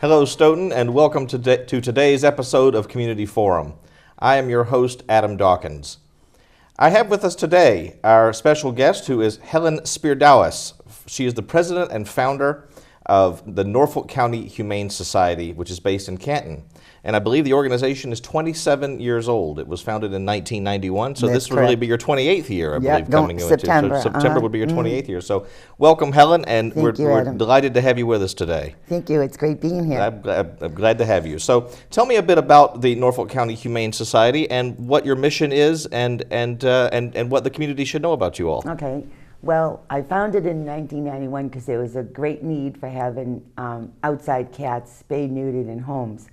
Hello, Stoughton, and welcome to today's episode of Community Forum. I am your host, Adam Dawkins. I have with us today our special guest, who is Helyn Spierdowis. She is the president and founder of the Norfolk County Humane Society, which is based in Canton. And I believe the organization is 27 years old. It was founded in 1991, so That's this will really be your 28th year, I believe, coming September. into. So September would be your 28th year. So welcome, Helyn, and we're delighted to have you with us today. Thank you. It's great being here. I'm glad to have you. So tell me a bit about the Norfolk County Humane Society and what your mission is, and what the community should know about you all. Okay. Well, I founded in 1991 because there was a great need for having outside cats spayed, neutered in homes.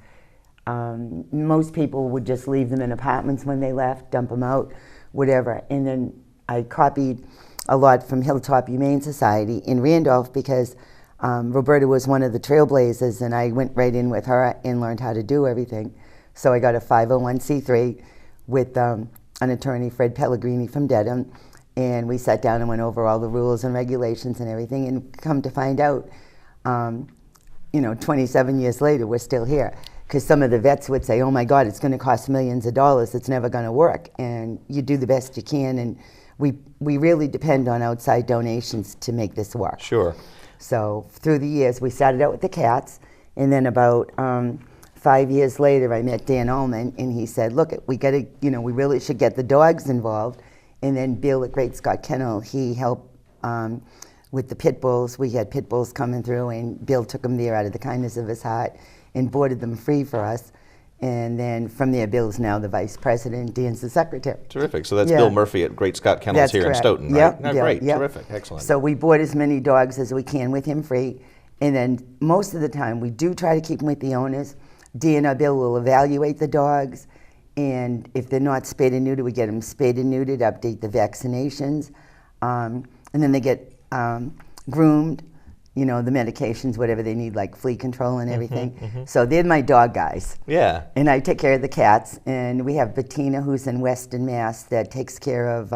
Most people would just leave them in apartments when they left, dump them out, whatever. And then I copied a lot from Hilltop Humane Society in Randolph because Roberta was one of the trailblazers, and I went right in with her and learned how to do everything. So I got a 501c3 with an attorney, Fred Pellegrini from Dedham, and we sat down and went over all the rules and regulations and everything, and come to find out, 27 years later, we're still here. Because some of the vets would say, oh my God, it's going to cost millions of dollars, it's never going to work. And you do the best you can, and we really depend on outside donations to make this work. Sure. So through the years, we started out with the cats, and then about 5 years later, I met Dan Ullman, and he said, look, we really should get the dogs involved. And then Bill at Great Scott Kennel, he helped with the pit bulls. We had pit bulls coming through, and Bill took them there out of the kindness of his heart and boarded them free for us. And then from there, Bill's now the vice president, Dan's the secretary. Terrific. So that's Bill Murphy at Great Scott Kennels here in Stoughton, right? Yep, No, yep, great. yep. Terrific. Excellent. So we board as many dogs as we can with him free. And then most of the time, we do try to keep them with the owners. Dan or Bill will evaluate the dogs. And if they're not spayed and neutered, we get them spayed and neutered, update the vaccinations. And then they get groomed, the medications, whatever they need, like flea control and everything. So they're my dog guys. Yeah. And I take care of the cats. And we have Bettina, who's in Weston, Mass, that takes care of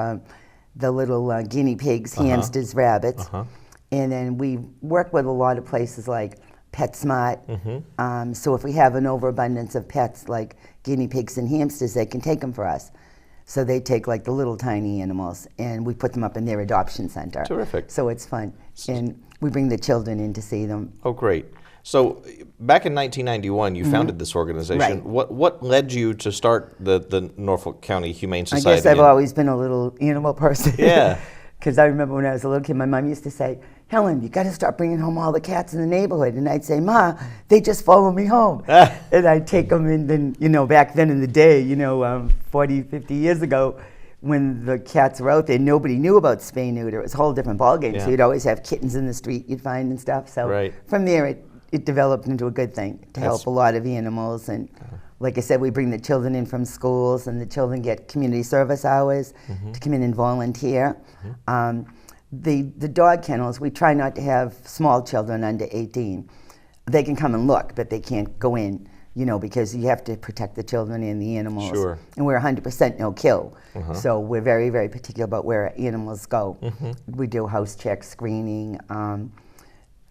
the little guinea pigs, hamsters, rabbits. And then we work with a lot of places like PetSmart. So if we have an overabundance of pets like guinea pigs and hamsters, they can take them for us. So they take like the little tiny animals, and we put them up in their adoption center. Terrific. So it's fun. And we bring the children in to see them. Oh, great. So back in 1991, you founded this organization. Right. What led you to start the Norfolk County Humane Society? I guess I've always been a little animal person. Yeah. Because I remember when I was a little kid, my mom used to say, Helyn, you got to start bringing home all the cats in the neighborhood. And I'd say, Ma, they just follow me home. And I'd take them, and then, back then in the day, 40, 50 years ago, when the cats were out there, nobody knew about spay neuter. It was a whole different ballgame. Yeah. So you'd always have kittens in the street you'd find and stuff. So from there, it developed into a good thing to help a lot of animals. And like I said, we bring the children in from schools, and the children get community service hours to come in and volunteer. The dog kennels, we try not to have small children under 18. They can come and look, but they can't go in, because you have to protect the children and the animals. Sure. And we're 100% no-kill. So we're very, very particular about where animals go. We do house check screening.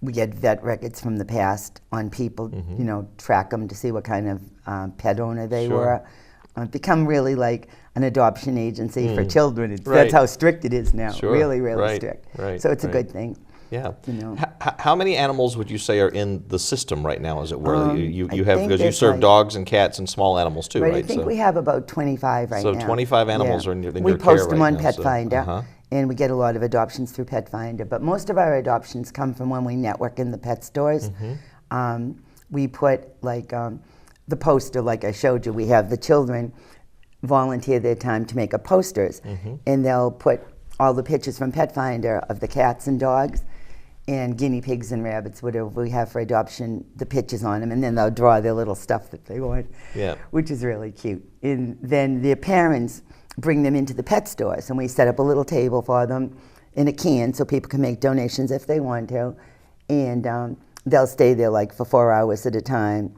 We get vet records from the past on people, track them to see what kind of pet owner they were. Become really like an adoption agency for children. That's how strict it is now. Sure. Really, really strict. So it's a good thing. Yeah. How many animals would you say are in the system right now, as it were? You have, because you serve dogs and cats and small animals too, right? I think we have about 25 right now. So 25 animals are in your care right now. We post them on Pet Finder, and we get a lot of adoptions through Pet Finder. But most of our adoptions come from when we network in the pet stores. We put the poster, like I showed you. We have the children volunteer their time to make up posters, and they'll put all the pictures from Pet Finder of the cats and dogs and guinea pigs and rabbits, whatever we have for adoption, the pictures on them, and then they'll draw their little stuff that they want, which is really cute. And then their parents bring them into the pet stores, and we set up a little table for them in a can so people can make donations if they want to, and they'll stay there for 4 hours at a time.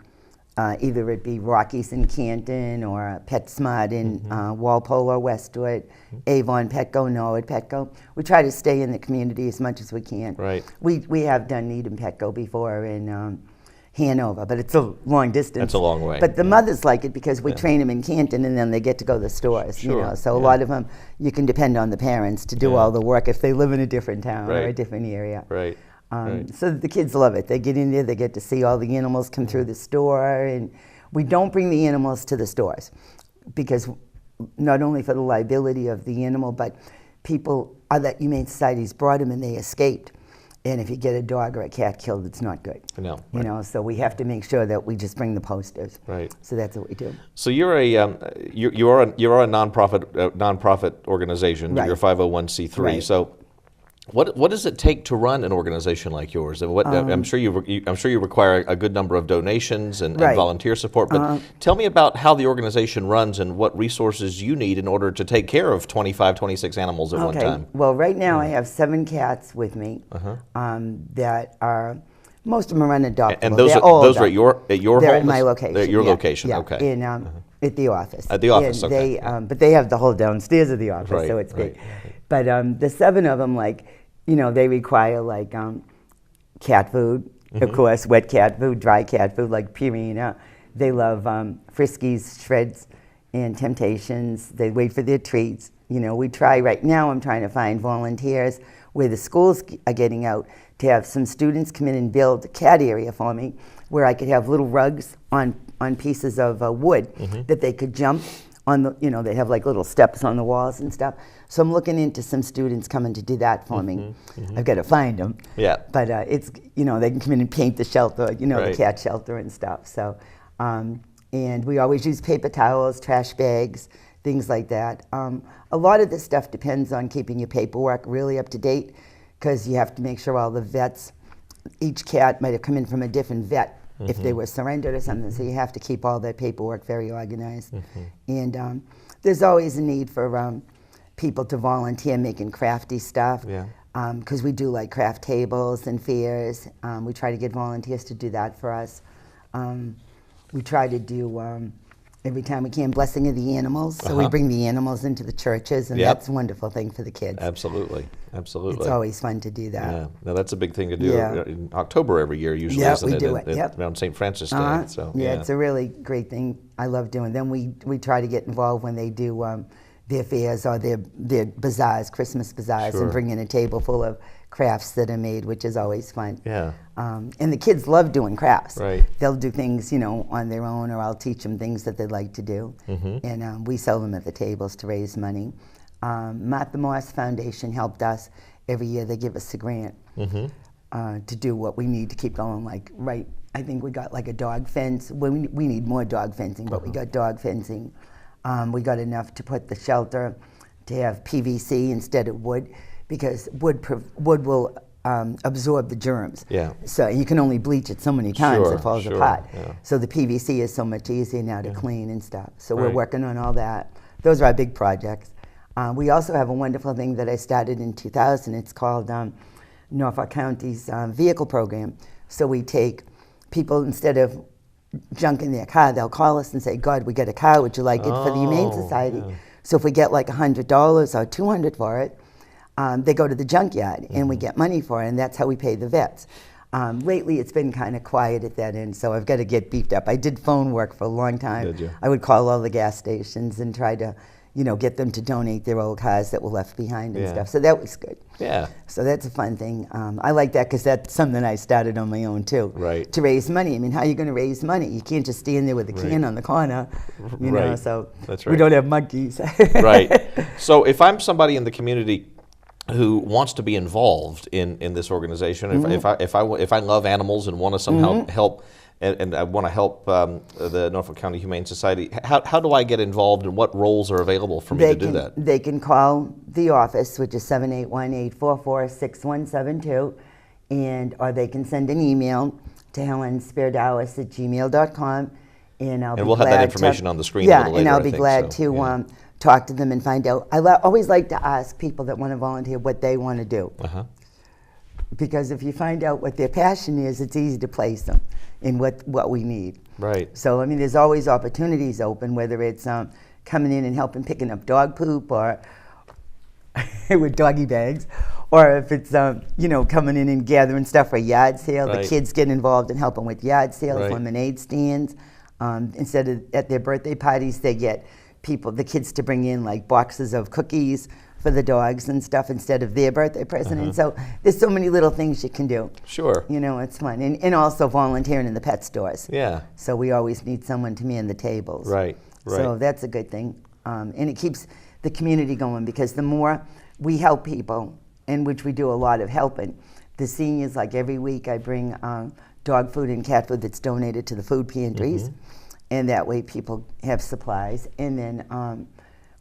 Either it be Rockies in Canton or PetSmart in Walpole or Westwood, Avon Petco, Norwood Petco. We try to stay in the community as much as we can. Right. We have done Needham Petco before, and Hanover, but it's a long distance. That's a long way. But the mothers like it because we train them in Canton, and then they get to go to the stores. Sure. You know, so a lot of them, you can depend on the parents to do all the work if they live in a different town or a different area. Right. So the kids love it. They get in there, they get to see all the animals come through the store, and we don't bring the animals to the stores because not only for the liability of the animal, but people, other humane societies brought them and they escaped. And if you get a dog or a cat killed, it's not good. No. You know, so we have to make sure that we just bring the posters. Right. So that's what we do. So you're a you're a nonprofit organization. Right. You're 501c3. Right. So what does it take to run an organization like yours? And I'm sure you require a good number of donations and volunteer support. But tell me about how the organization runs and what resources you need in order to take care of 25, 26 animals at one time. Well, right now I have 7 cats with me that are, most of them are unadoptable. And those are at your They're home? at my location. At your location, yeah. okay. In, at the office. At the office, and okay. But they have the whole downstairs of the office, Right, so it's great. right. But the 7 of them, like, you know, they require like cat food, of course, wet cat food, dry cat food, like Purina. They love Friskies, Shreds, and Temptations. They wait for their treats. You know, we try right now, I'm trying to find volunteers where the schools are getting out to have some students come in and build a cat area for me where I could have little rugs on pieces of wood that they could jump on the, you know, they have like little steps on the walls and stuff. So I'm looking into some students coming to do that for me. I've got to find them. Yeah. But it's, you know, they can come in and paint the shelter, you know, the cat shelter and stuff. So, and we always use paper towels, trash bags, things like that. A lot of this stuff depends on keeping your paperwork really up to date because you have to make sure all the vets, each cat might have come in from a different vet if they were surrendered or something, so you have to keep all that paperwork very organized. And there's always a need for people to volunteer making crafty stuff, because we do like craft tables and fairs. We try to get volunteers to do that for us. We try to do, every time we can, blessing of the animals, so we bring the animals into the churches, and that's a wonderful thing for the kids. Absolutely, absolutely. It's always fun to do that. Yeah, now that's a big thing to do in October every year usually, isn't we it? do it, Around St. Francis Day. So, it's a really great thing. I love doing. Then we try to get involved when they do their fairs or their bazaars, Christmas bazaars, and bring in a table full of crafts that are made, which is always fun. Yeah. And the kids love doing crafts. Right. They'll do things, you know, on their own, or I'll teach them things that they'd like to do. And we sell them at the tables to raise money. Martha Morse Foundation helped us. Every year they give us a grant to do what we need to keep going. Like, I think we got like a dog fence. Well, we need more dog fencing, but we got dog fencing. We got enough to put the shelter to have PVC instead of wood, because wood will absorb the germs. Yeah. So you can only bleach it so many times it falls apart. Yeah. So the PVC is so much easier now to clean and stuff. So we're working on all that. Those are our big projects. We also have a wonderful thing that I started in 2000. It's called Norfolk County's vehicle program. So we take people, instead of junk in their car, they'll call us and say, God, we got a car, would you like it for the Humane Society? So if we get like $100 or $200 for it, they go to the junkyard and we get money for it, and that's how we pay the vets. Lately it's been kind of quiet at that end, so I've got to get beefed up. I did phone work for a long time. Did you? I would call all the gas stations and try to, you know, get them to donate their old cars that were left behind and stuff. So that was good. Yeah. So that's a fun thing. I like that because that's something I started on my own too. Right. To raise money. I mean, how are you going to raise money? You can't just stand there with a can on the corner, you know. So that's we don't have monkeys. Right. So if I'm somebody in the community who wants to be involved in this organization, if I love animals and want to somehow help. And I want to help the Norfolk County Humane Society. How do I get involved, and what roles are available for me to do that? They can call the office, which is 781-844-6172, or they can send an email to helynspierdowis@gmail.com, and we'll have that information on the screen a little later, and I'll be glad to talk to them and find out. I always like to ask people that want to volunteer what they want to do. Because if you find out what their passion is, it's easy to place them in what we need. Right. So, I mean, there's always opportunities open, whether it's coming in and helping picking up dog poop or with doggy bags, or if it's coming in and gathering stuff for a yard sale, Right. the kids get involved in helping with yard sales, Right. lemonade stands. Instead of at their birthday parties, they get the kids to bring in like boxes of cookies for the dogs and stuff instead of their birthday present. And so there's so many little things you can do. Sure. It's fun. And also volunteering in the pet stores. Yeah. So we always need someone to man the tables. Right. Right. So that's a good thing. And it keeps the community going, because the more we help people, in which we do a lot of helping, the seniors, like every week I bring dog food and cat food that's donated to the food pantries. And that way people have supplies. And then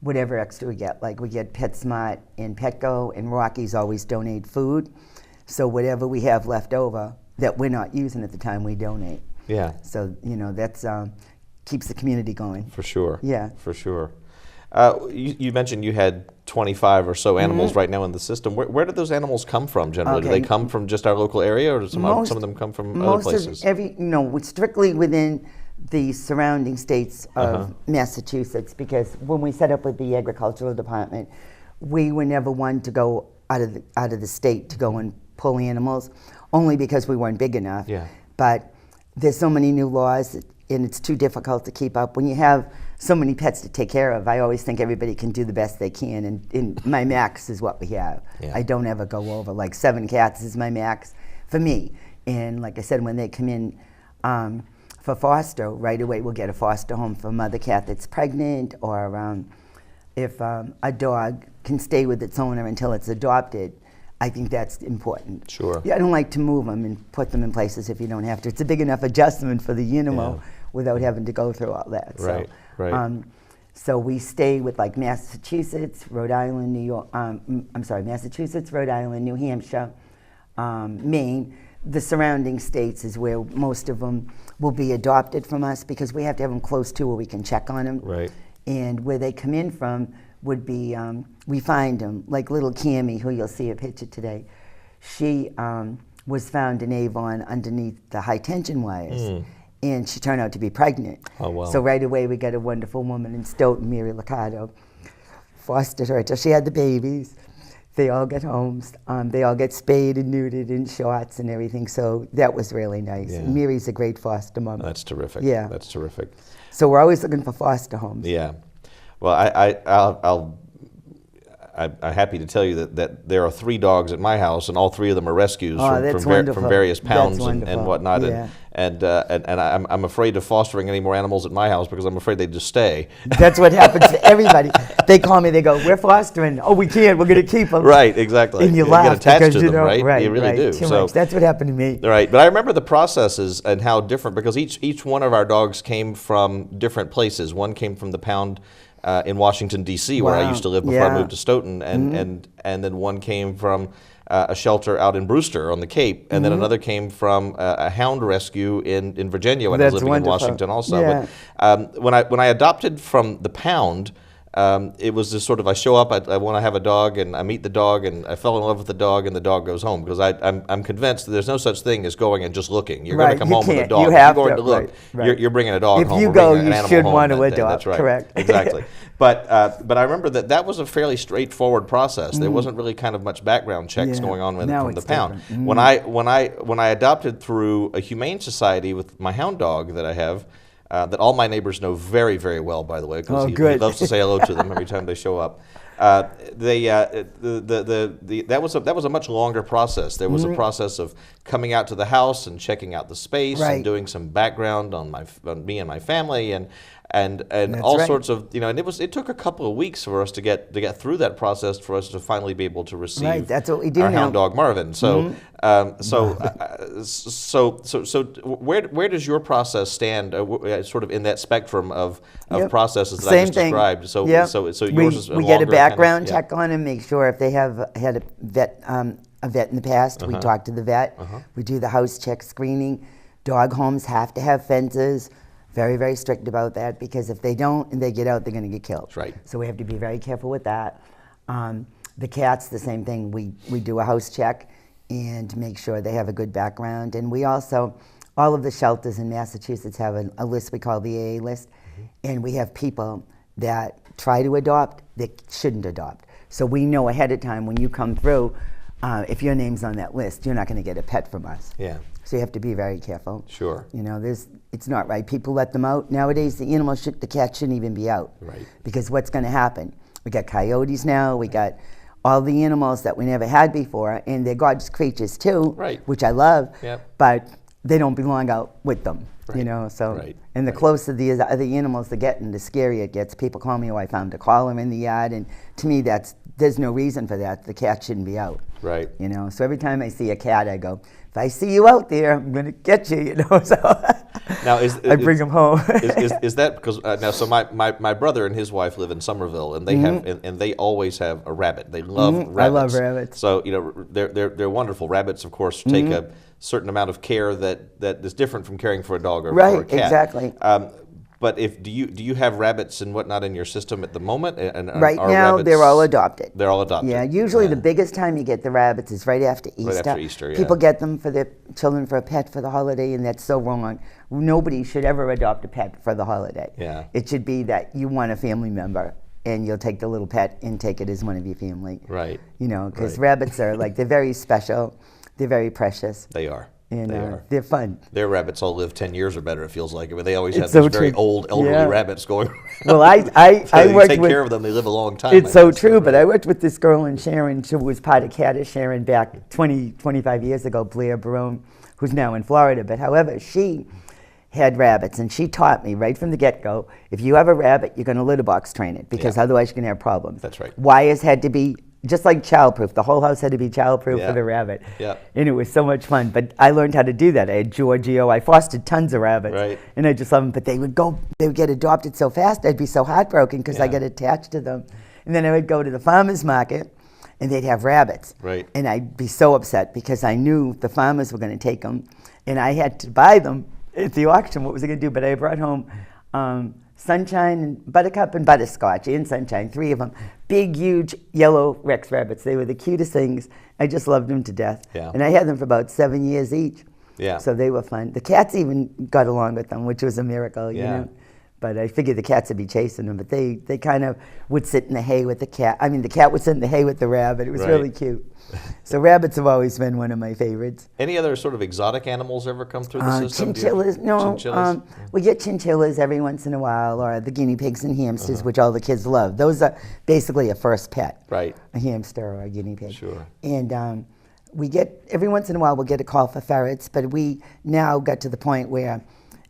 whatever extra we get, like we get PetSmart and Petco, and Rockies always donate food. So whatever we have left over that we're not using at the time, we donate. Yeah. So, that's keeps the community going. For sure. Yeah. For sure. You mentioned you had 25 or so animals right now in the system. Where do those animals come from generally? Do they come from just our local area, or do some of them come from other places? Strictly within the surrounding states of Massachusetts, because when we set up with the agricultural department, we were never one to go out of the state to go and pull animals, only because we weren't big enough. Yeah. But there's so many new laws, and it's too difficult to keep up. When you have so many pets to take care of, I always think everybody can do the best they can, and my max is what we have. Yeah. I don't ever go over, like 7 cats is my max for me. And like I said, when they come in for foster, right away we'll get a foster home for a mother cat that's pregnant, or if a dog can stay with its owner until it's adopted, I think that's important. Sure. Yeah, I don't like to move them and put them in places if you don't have to. It's a big enough adjustment for the animal without having to go through all that. Right, right. So we stay with like Massachusetts, Rhode Island, New York. Massachusetts, Rhode Island, New Hampshire, Maine. The surrounding states is where most of them will be adopted from us, because we have to have them close to where we can check on them. Right. And where they come in from would be, we find them, like little Cammie, who you'll see a picture today. She was found in Avon underneath the high tension wires. And she turned out to be pregnant. Oh, wow. So right away we got a wonderful woman in Stoughton, Mary Liccardo, fostered her till she had the babies. They all get homes. They all get spayed and neutered and shots and everything. So that was really nice. Yeah. Mary's a great foster mom. That's terrific. Yeah. That's terrific. So we're always looking for foster homes. Yeah. Well, I'm happy to tell you that there are 3 dogs at my house, and all 3 of them are rescues from various pounds and whatnot. Yeah. And I'm afraid of fostering any more animals at my house, because I'm afraid they just stay. That's what happens to everybody. They call me, they go, "We're fostering." "Oh, we can't. We're going to keep them." Right, exactly. And you laugh get attached because to them, right? Right, You really right, do. Too much. That's what happened to me. Right, but I remember the processes and how different, because each one of our dogs came from different places. One came from the pound in Washington, D.C., where I used to live before I moved to Stoughton, and then one came from a shelter out in Brewster on the Cape, and then another came from a hound rescue in Virginia when I was living in Washington also. Yeah. But when I adopted from the pound, it was just sort of, I show up, I want to have a dog, and I meet the dog, and I fell in love with the dog, and the dog goes home, because I'm convinced that there's no such thing as going and just looking. You're going to come home with a dog. You have if you're going to look, you're bringing a dog home. If you go, you should want to adopt. That's right. Correct. Exactly. But I remember that was a fairly straightforward process. There wasn't really kind of much background checks going on from the pound. When I adopted through a humane society with my hound dog that I have, that all my neighbors know very, very well, by the way, because he loves to say hello to them every time they show up. That was a much longer process. There was a process of coming out to the house and checking out the space and doing some background on me and my family and all sorts of, and it took a couple of weeks for us to get through that process for us to finally be able to receive that's what we do our now. hound dog Marvin. So where does your process stand sort of in that spectrum of processes that I just described? So yours is we get a background check on them, make sure if they have had a vet in the past. We talk to the vet. We do the house check screening. Dog homes have to have fences. Very, very strict about that, because if they don't and they get out, they're going to get killed. Right. So we have to be very careful with that. The cats, the same thing. We do a house check and make sure they have a good background. And we also, all of the shelters in Massachusetts have a list we call the AA list, and we have people that try to adopt that shouldn't adopt. So we know ahead of time when you come through, if your name's on that list, you're not going to get a pet from us. Yeah. So you have to be very careful. Sure. You know, it's not right. People let them out. Nowadays, the cat shouldn't even be out. Right. Because what's going to happen? We got coyotes now. We got all the animals that we never had before, and they're gorgeous creatures too, right. which I love. Yep. But they don't belong out with them. Right. You know, so right. and the closer the other animals they get, and the scarier it gets. People call me, "Oh, I found a collar in the yard," and to me, there's no reason for that. The cat shouldn't be out. Right. You know, so every time I see a cat, I go, if I see you out there, I'm going to get you, you know. So now I bring them home. is that because now? So my brother and his wife live in Somerville, and they have and they always have a rabbit. They love rabbits. I love rabbits. So you know they're wonderful. Rabbits, of course, take a certain amount of care that is different from caring for a dog or for a cat. Exactly. But do you have rabbits and whatnot in your system at the moment? And right now, they're all adopted. They're all adopted. Yeah, usually the biggest time you get the rabbits is right after Easter. Right after Easter, yeah. People get them for their children for a pet for the holiday, and that's so wrong. Nobody should ever adopt a pet for the holiday. Yeah. It should be that you want a family member, and you'll take the little pet and take it as one of your family. Right. You know, because Right. rabbits are they're very special. They're very precious. They are. And they are. They're fun. Their rabbits all live 10 years or better, it feels like. I mean, they always have It's so these very true. old, elderly Yeah. rabbits going around. Well, I So worked you take with. care of them, they live a long time. It's I so guess. true, but I worked with this girl in Sharon who was part of Cat of Sharon back 25 years ago, Blair Barone, who's now in Florida. But however, she had rabbits, and she taught me right from the get-go, if you have a rabbit, you're going to litter box train it, because Yeah. otherwise you're going to have problems. That's right. Wires had to be, just like childproof, the whole house had to be childproof Yeah. for the rabbit. Yeah. And it was so much fun, but I learned how to do that. I had Giorgio, I fostered tons of rabbits. Right. And I just love them, but they would get adopted so fast, I'd be so heartbroken because I Yeah. get attached to them. And then I would go to the farmer's market, and they'd have rabbits. Right. And I'd be so upset because I knew the farmers were going to take them, and I had to buy them at the auction. What was I going to do? But I brought home Sunshine and Buttercup and Butterscotch and Sunshine, 3 of them. Big, huge, yellow Rex rabbits. They were the cutest things. I just loved them to death. Yeah. And I had them for about 7 years each. Yeah. So they were fun. The cats even got along with them, which was a miracle, you Yeah. know. But I figured the cats would be chasing them, but they kind of would sit in the hay with the cat. I mean, the cat would sit in the hay with the rabbit. It was Right. really cute. So rabbits have always been one of my favorites. Any other sort of exotic animals ever come through the system? Chinchillas, no. Chinchillas? We get chinchillas every once in a while, or the guinea pigs and hamsters, which all the kids love. Those are basically a first pet. Right. A hamster or a guinea pig. Sure. And we get, every once in a while, we'll get a call for ferrets, but we now got to the point where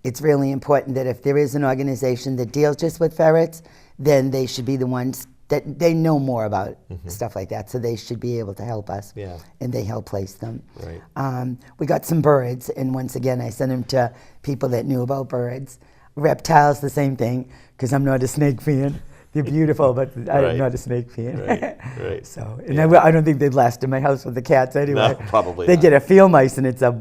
it's really important that if there is an organization that deals just with ferrets, then they should be the ones that they know more about stuff like that, so they should be able to help us. Yeah. And they help place them. Right. We got some birds, and once again, I sent them to people that knew about birds. Reptiles, the same thing, because I'm not a snake fan. They're beautiful, but Right. I'm not a snake fan. Right, right. So, and Yeah. I don't think they'd last in my house with the cats anyway. No, probably They not. get a field mice, and it's a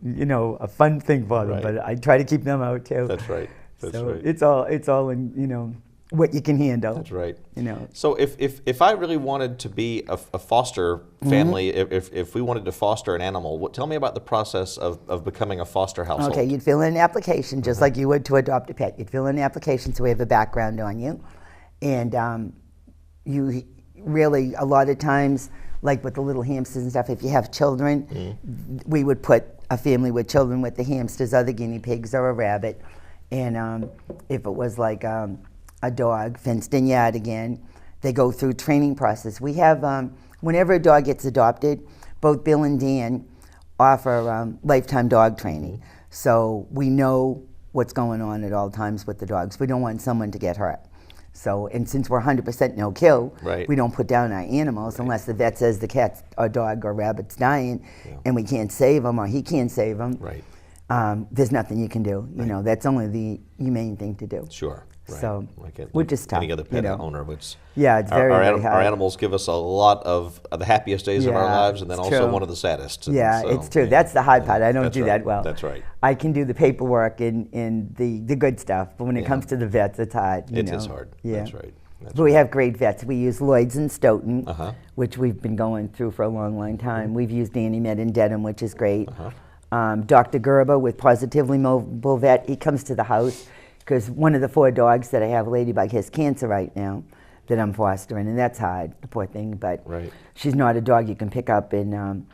you know, a fun thing for them. Right. But I try to keep them out too. That's right. That's so right. it's all in, you know, what you can handle. That's right. You know. So if I really wanted to be a foster family, if we wanted to foster an animal, tell me about the process of becoming a foster household. Okay, you'd fill in an application just like you would to adopt a pet. You'd fill in an application so we have a background on you. And you really, a lot of times, like with the little hamsters and stuff, if you have children, we would put a family with children with the hamsters or the guinea pigs or a rabbit. And if it was like a dog, fenced in yard again, they go through training process. We have, whenever a dog gets adopted, both Bill and Dan offer lifetime dog training. So we know what's going on at all times with the dogs. We don't want someone to get hurt. So, and since we're 100% no kill, Right. we don't put down our animals unless the vet says the cat or dog or rabbit's dying and we can't save them or he can't save them. Right. There's nothing you can do. You know, that's only the humane thing to do. Sure. Right. So, like which is tough. any other you pet know. owner, which Yeah, it's very, our, very hard. our animals give us a lot of the happiest days of our Yeah, lives, and then it's also true. one of the saddest. And Yeah, so, it's true. yeah, That's the hard part. I don't that's do right. that well. That's right. I can do the paperwork and the good stuff, but when it Yeah. comes to the vets, it's hard. You It know? is hard. Yeah. That's right. That's But we right. have great vets. We use Lloyd's in Stoughton, Uh-huh. which we've been going through for a long, long time. We've used Danny Med in Dedham, which is great. Uh-huh. Dr. Gerber with Positively Mobile Vet, he comes to the house because one of the 4 dogs that I have, Ladybug, has cancer right now. that I'm fostering, and that's hard, the poor thing. But Right. she's not a dog you can pick up and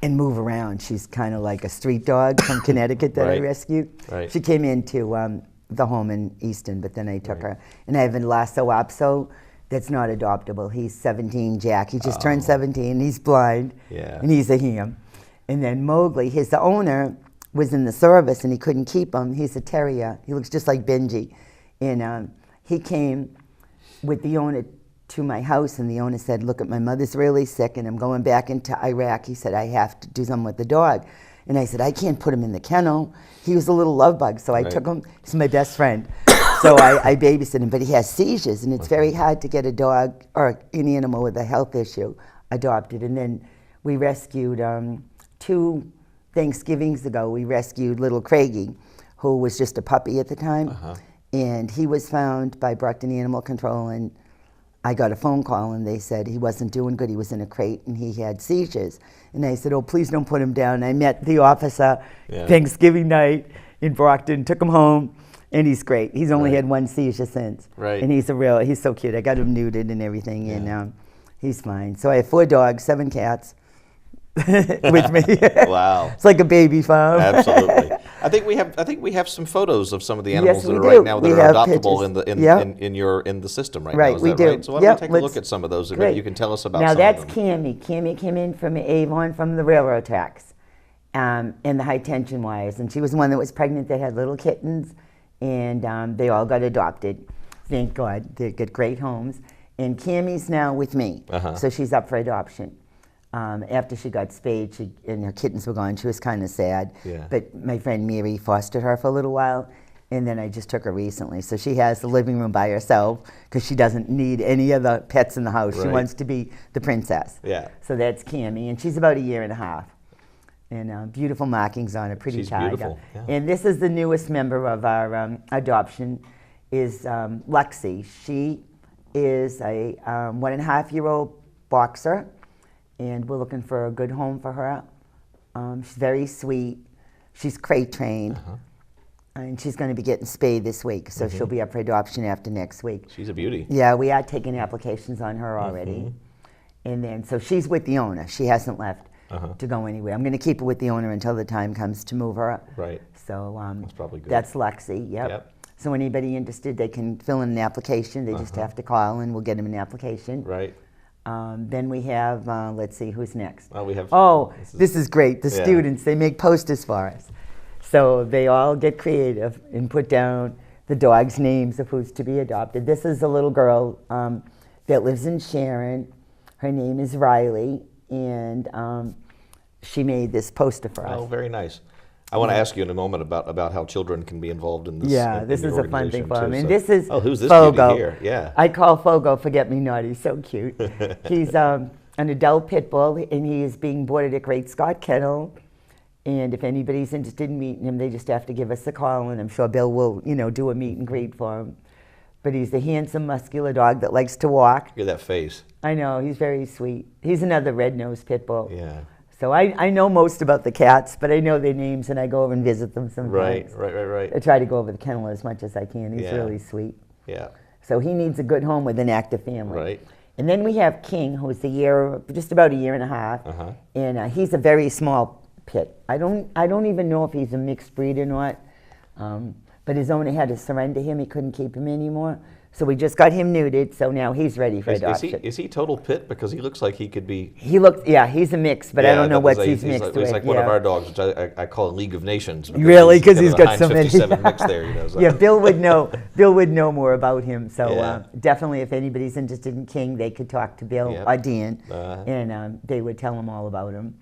move around. She's kind of like a street dog from Connecticut that I Right. rescued. Right. She came into the home in Easton, but then I took Right. her. And I have a Lhasa Apso that's not adoptable. He's 17, Jack. He just turned 17. He's blind, Yeah. and he's a ham. And then Mowgli, his owner was in the service, and he couldn't keep him. He's a terrier. He looks just like Benji. And he came with the owner to my house, and the owner said, look, my mother's really sick, and I'm going back into Iraq. He said, I have to do something with the dog. And I said, I can't put him in the kennel. He was a little love bug, so I Right. took him. He's my best friend. So I babysit him, but he has seizures, and it's very hard to get a dog or an animal with a health issue adopted. And then we rescued 2 Thanksgivings ago, we rescued little Craigie, who was just a puppy at the time. And he was found by Brockton Animal Control, and I got a phone call, and they said he wasn't doing good. He was in a crate, and he had seizures. And I said, oh, please don't put him down. I met the officer Thanksgiving night in Brockton, took him home, and he's great. He's only had 1 seizure since. Right. And he's so cute. I got him neutered and everything, and he's fine. So I have 4 dogs, 7 cats with me. Wow. It's like a baby farm. Absolutely. I think we have some photos of some of the animals Yes, that we are do. right now that We are have adoptable pictures. in the system right Right, now. Is we that do. right? So why don't Yep, we take a let's- look at some of those, and Great. maybe you can tell us about now some that's of them. Cammy. Cammy came in from Avon from the railroad tracks and the high tension wires. And she was one that was pregnant that had little kittens, and they all got adopted. Thank God. They get great homes. And Cammy's now with me, so she's up for adoption. After she got spayed and her kittens were gone, she was kind of sad. Yeah. But my friend Mary fostered her for a little while, and then I just took her recently. So she has the living room by herself because she doesn't need any other pets in the house. She Right. wants to be the princess. Yeah. So that's Cammy, and she's about 1.5 years. And beautiful markings on her, pretty She's tiger. beautiful, yeah. And this is the newest member of our adoption, is Lexi. She is a 1.5-year-old boxer, and we're looking for a good home for her. She's very sweet. She's crate trained, and she's going to be getting spayed this week, so she'll be up for adoption after next week. She's a beauty. Yeah, we are taking applications on her already. And then, so she's with the owner. She hasn't left to go anywhere. I'm going to keep her with the owner until the time comes to move her. Right. So That's probably good. that's Lexi, yep. So anybody interested, they can fill in an application. They just have to call, and we'll get them an application. Right. Then we have, let's see, who's next? Well, we have. This is great. The Yeah. students, they make posters for us. So they all get creative and put down the dogs' names of who's to be adopted. This is a little girl that lives in Sharon. Her name is Riley, and she made this poster for us. Oh, very nice. I want to ask you in a moment about how children can be involved in this. Yeah, this in is your a fun thing organization, for him. too, And so- this is who's this Fogo. beauty here? Yeah. I call Fogo Forget-Me-Not. He's so cute. He's an adult pit bull, and he is being boarded at Great Scott Kennel. And if anybody's interested in meeting him, they just have to give us a call, and I'm sure Bill will, do a meet and greet for him. But he's a handsome, muscular dog that likes to walk. Look at that face. I know, he's very sweet. He's another red-nosed pit bull. Yeah. So I know most about the cats, but I know their names, and I go over and visit them sometimes. Right. I try to go over the kennel as much as I can. He's Yeah. really sweet. Yeah. So he needs a good home with an active family. Right. And then we have King, who's just about 1.5 years, and he's a very small pit. I don't even know if he's a mixed breed or not, but his owner had to surrender him. He couldn't keep him anymore. So we just got him neutered, so now he's ready for adoption. Is he total pit? Because he looks like he could be. He's a mix, but I don't know what he's mixed with. He's like one of our dogs, which I call a League of Nations. Really? Because he's got so many. 57 mix there, so. Yeah, Bill would know. Bill would know more about him. So Yeah. definitely, if anybody's interested in King, they could talk to Bill Yep. or Dan, and they would tell him all about him.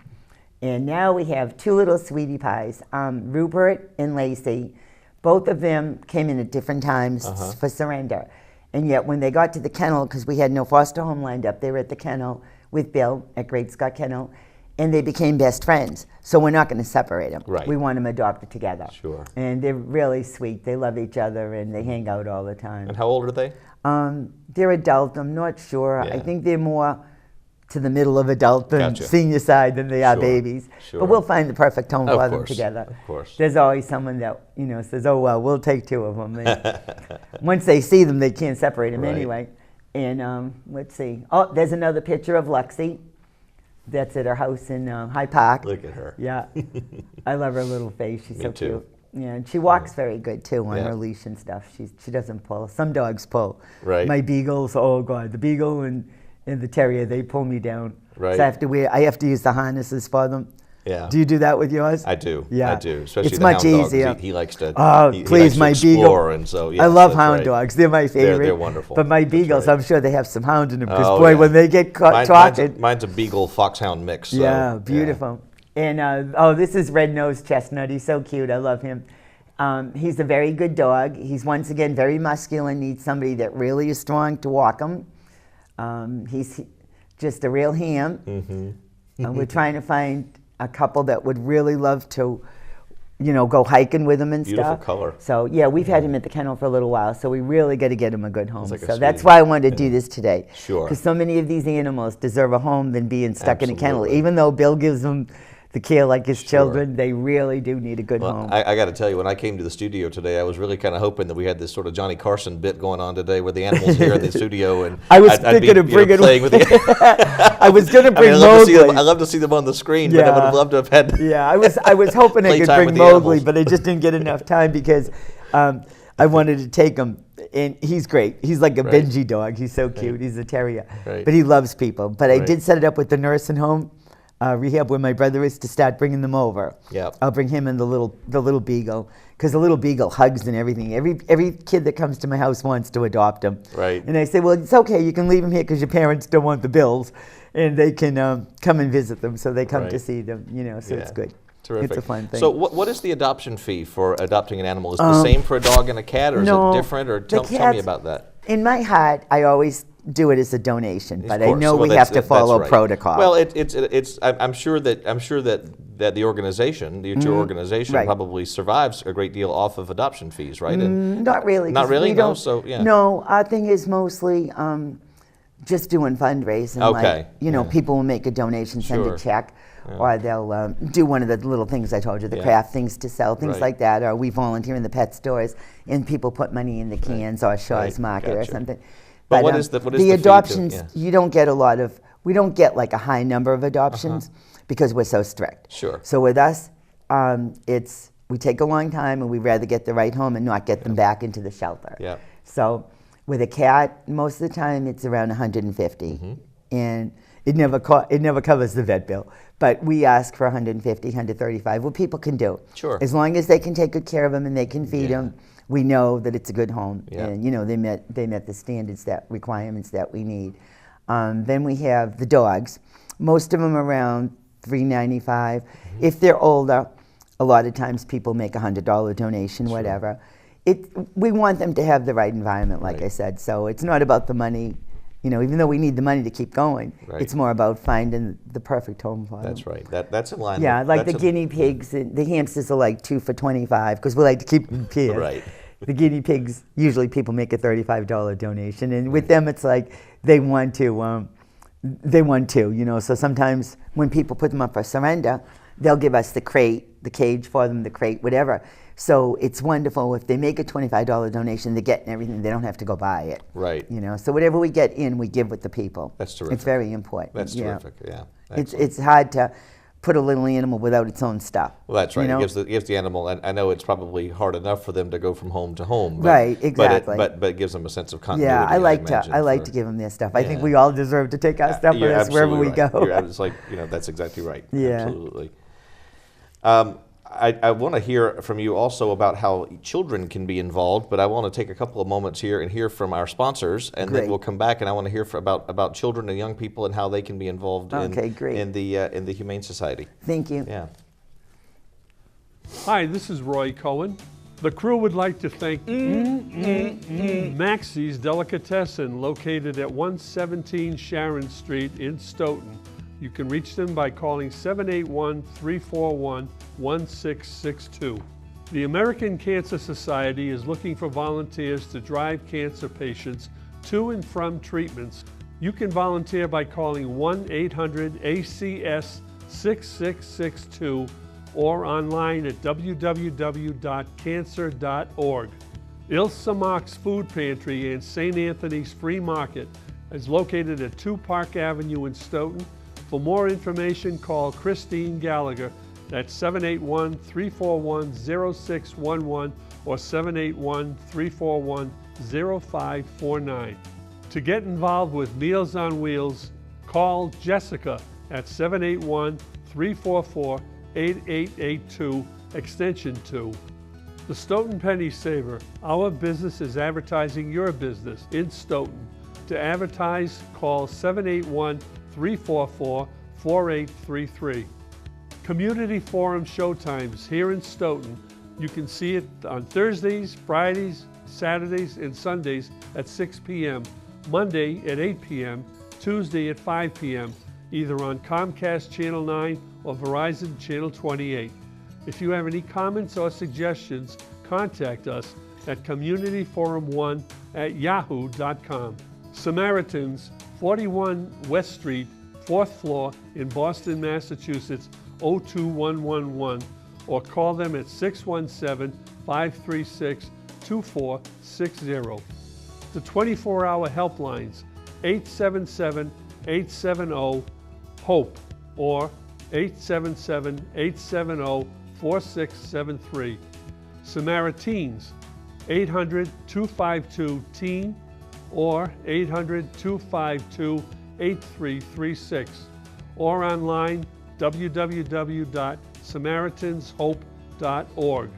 And now we have 2 little sweetie pies, Rupert and Lacey. Both of them came in at different times for surrender. And yet when they got to the kennel, because we had no foster home lined up, they were at the kennel with Bill at Great Scott Kennel, and they became best friends. So we're not going to separate them. Right. We want them adopted together. Sure. And they're really sweet. They love each other, and they hang out all the time. And how old are they? They're adult. I'm not sure. Yeah. I think they're more to the middle of adult and Gotcha. senior side than they are Sure, babies. sure. But we'll find the perfect home Of for them course, together. of course. There's always someone that, you know, says, oh, well, we'll take 2 of them. And once they see them, they can't separate them Right. anyway. And let's see. Oh, there's another picture of Lexi. That's at her house in High Park. Look at her. Yeah. I love her little face. She's Me so too. cute. Yeah, and she walks very good too on Yeah. her leash and stuff. She doesn't pull. Some dogs pull. Right. My beagles, oh God, the beagle and the terrier, they pull me down. Right. So I have to use the harnesses for them. Yeah. Do you do that with yours? I do. Yeah. I do. Especially It's the much hound dog, 'cause easier. He likes to. Oh, he please, likes my to explore, beagle. and so I yes, love that's hound right. dogs. They're my favorite. They're wonderful. But my That's beagles, right. I'm sure they have some hound in them because Oh, boy, yeah. when they get caught talking. Mine's a beagle foxhound mix. So, Yeah, beautiful. And oh, this is Red-Nosed Chestnut. He's so cute. I love him. He's a very good dog. He's once again very muscular. Needs somebody that really is strong to walk him. He's just a real ham. Mm-hmm. We're trying to find a couple that would really love to, you know, go hiking with him and Beautiful stuff. color. So yeah, we've had him at the kennel for a little while. So we really got to get him a good home. like a So that's sweetie. why I wanted to do this today. Sure. Because so many of these animals deserve a home than being stuck in a kennel. Absolutely. Even though Bill gives them the care like his Sure. children, they really do need a good Well, home. I got to tell you, when I came to the studio today, I was really kind of hoping that we had this sort of Johnny Carson bit going on today, where the animals here in the studio, and I was I'd thinking be, of bringing playing with the. I was going to bring I love to see them. Mowgli. I love to see them on the screen, but I would have loved to have had. Yeah, I was hoping I could Playtime bring with the Mowgli, animals. but I just didn't get enough time because I wanted to take him. And he's great. He's like a Right. Benji dog. He's so cute. He's a terrier. Right. But he loves people. But I Right. did set it up with the nursing home rehab where my brother is to start bringing them over. Yep. I'll bring him and the little beagle because the little beagle hugs and everything. Every kid that comes to my house wants to adopt him. Right. And I say, well, it's okay. You can leave him here because your parents don't want the bills, and they can come and visit them. So they come to Right. see them. You know, so it's Yeah. good. Terrific. It's a fun thing. So, what is the adoption fee for adopting an animal? Is it the same for a dog and a cat, or is no, it different? Or the tell me cats- about that. In my heart, I always do it as a donation, but Of I course. know Well, we have to that's follow right. protocol. Well, I'm sure that the organization, your organization, Right. probably survives a great deal off of adoption fees, right? And Not really. Not 'cause really? we No? don't- So, yeah. No, our thing is mostly just doing fundraising. Okay, Like, you know, yeah. people will make a donation, send Sure. a check, or they'll do one of the little things I told you, the Yeah. craft things to sell, things Right. like that. Or we volunteer in the pet stores, and people put money in the cans or Shaw's Right, Market or gotcha. something. But what is the fee to- adoptions? yeah. You don't get a lot of. We don't get like a high number of adoptions because we're so strict. Sure. So with us, we take a long time, and we'd rather get the right home and not get them back into the shelter. Yeah. So with a cat, most of the time it's around 150, and it never covers the vet bill. But we ask for 150, 135. What people can do, Sure. as long as they can take good care of them and they can feed Yeah. them, we know that it's a good home, Yeah. and you know they met the standards requirements that we need. Then we have the dogs. Most of them around $3.95. If they're older, a lot of times people make a $100 donation, whatever. We want them to have the right environment, like Right. I said. So it's not about the money, you know. Even though we need the money to keep going, Right. it's more about finding the perfect home for them. That's right. That's in line. Yeah, with- like the that's guinea pigs, and the hamsters are like 2 for $25 because we like to keep them in pairs. Right. The guinea pigs, usually people make a $35 donation, and with them it's like they want to, you know. So sometimes when people put them up for surrender, they'll give us the crate, the cage for them, the crate, whatever. So it's wonderful if they make a $25 donation, they're getting everything. They don't have to go buy it. Right. You know. So whatever we get in, we give with the people. That's terrific. It's very important. That's yeah. terrific. Yeah. It's Excellent. hard to put a little animal without its own stuff. Well, that's right. You know? It gives the animal, and I know it's probably hard enough for them to go from home to home. But, Right, exactly. But it gives them a sense of continuity. Yeah, I like imagine, to give them their stuff. I think Yeah. we all deserve to take our stuff with You're us wherever we absolutely go. right. It's like, that's exactly right. Yeah. Absolutely. I want to hear from you also about how children can be involved, but I want to take a couple of moments here and hear from our sponsors, and then Great. we'll come back and I want to hear about children and young people and how they can be involved Okay, great. in the Humane Society. Thank you. Yeah. Hi, this is Roy Cohen. The crew would like to thank Maxie's Delicatessen, located at 117 Sharon Street in Stoughton. You can reach them by calling 781-341-1662. The American Cancer Society is looking for volunteers to drive cancer patients to and from treatments. You can volunteer by calling 1-800-ACS-6662 or online at www.cancer.org. Ilse Mock's Food Pantry and St. Anthony's Free Market is located at 2 Park Avenue in Stoughton. For more information, call Christine Gallagher at 781-341-0611 or 781-341-0549. To get involved with Meals on Wheels, call Jessica at 781-344-8882, extension 2. The Stoughton Penny Saver. Our business is advertising your business in Stoughton. To advertise, call 781-344-4833. Community Forum showtimes here in Stoughton. You can see it on Thursdays, Fridays, Saturdays, and Sundays at 6 p.m., Monday at 8 p.m., Tuesday at 5 p.m., either on Comcast Channel 9 or Verizon Channel 28. If you have any comments or suggestions, contact us at communityforum1@yahoo.com. Samaritans, 41 West Street, 4th floor in Boston, Massachusetts, 02111, or call them at 617-536-2460. The 24-hour helplines, 877-870-HOPE or 877-870-4673. Samaritans, 800-252-TEEN or 800-252-8336, or online www.samaritanshope.org.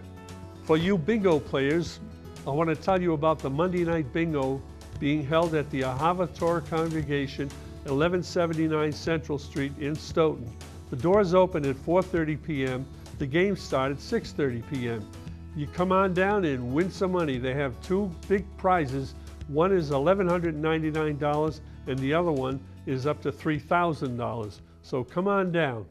For you bingo players, I want to tell you about the Monday night bingo being held at the Ahava Torah Congregation, 1179 Central Street in Stoughton. The doors open at 4:30 p.m. The games start at 6:30 p.m. You come on down and win some money. They have 2 big prizes. One is $1,199 and the other one is up to $3,000. So come on down.